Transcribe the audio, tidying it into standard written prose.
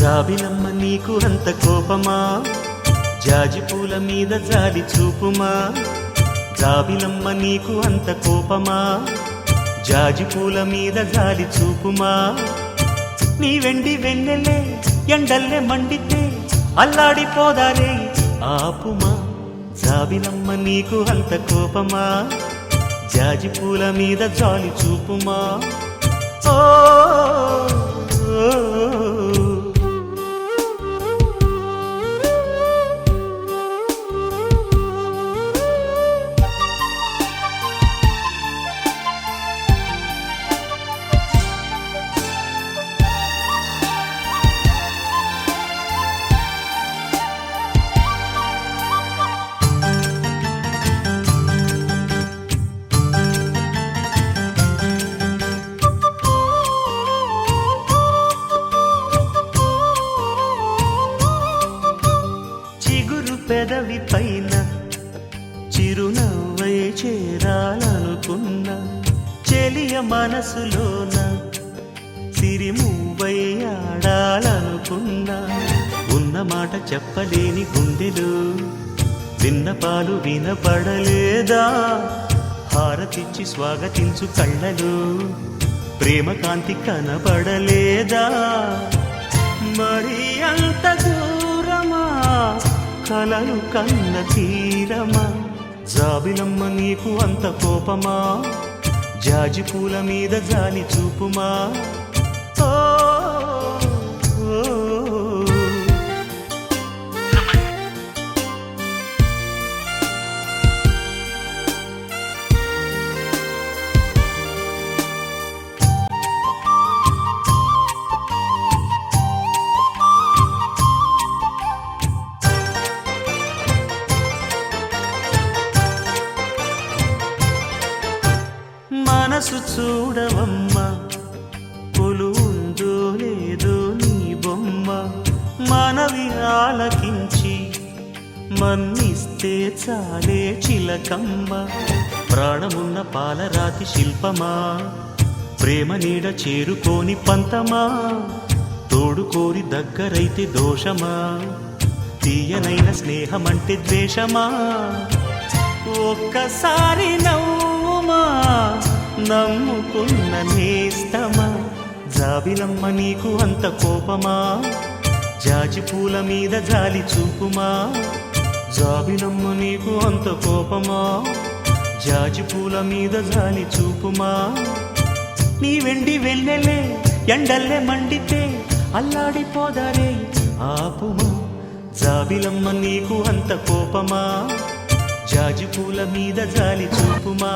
జాబిలమ్మ నీకు అంత కోపమా, జాజి పూల మీద జాలి చూపుమా. జాబిలమ్మ నీకు అంత కోపమా, జాజి పూల మీద జాలి చూపుమా. నీ వెండి వెన్నెలే ఎండల్లే మండితే అల్లాడిపోదారే ఆపుమా. జాబిలమ్మ నీకు అంత కోపమా, జాజి పూల మీద జాలి చూపుమా. ఓ పెదవి పైన చిరునవ్వై చేరాలనుకున్నా, చెలియ మనసులోన సిరిమువ్వై ఆడాలనుకున్నా. ఉన్న మాట చెప్పలేని గుండెలు విన్నపాలు వినపడలేదా? హారతిచ్చి స్వాగతించు కళ్ళలు ప్రేమ కాంతి కనపడలేదా? మరి అంత దూరమా కలలు కన్న తీరమా? జాబిలమ్మ నీకు అంత కోపమా, జాజి పూల మీద జాలి చూపుమా. ఓ మనసు చూడవమ్మా, కొలువుందో లేదో నీ బొమ్మ. మనవి ఆలకించి మన్నిస్తే చాలే చిలకమ్మ. ప్రాణమున్న పాలరాతి శిల్పమా, ప్రేమ నీడ చేరుకోని పంతమా. తోడుకోరి దగ్గరైతే దోషమా, తీయనైన స్నేహమంటే ద్వేషమా. ఒక్కసారి నవ్వుమా, నమ్ముకున్న నేస్తమా. జాబిలమ్మ నీకు అంత కోపమా, జాజి పూల మీద జాలి చూపుమా. జాబిలమ్మ నీకు అంత కోపమా, జాజి పూల మీద జాలి చూపుమా. నీ వెండి వెన్నెలే ఎండల్లే మండితే అల్లాడిపోదారే ఆపుమా. జాబిలమ్మ నీకు అంత కోపమా, జాజి పూల మీద జాలి చూపుమా.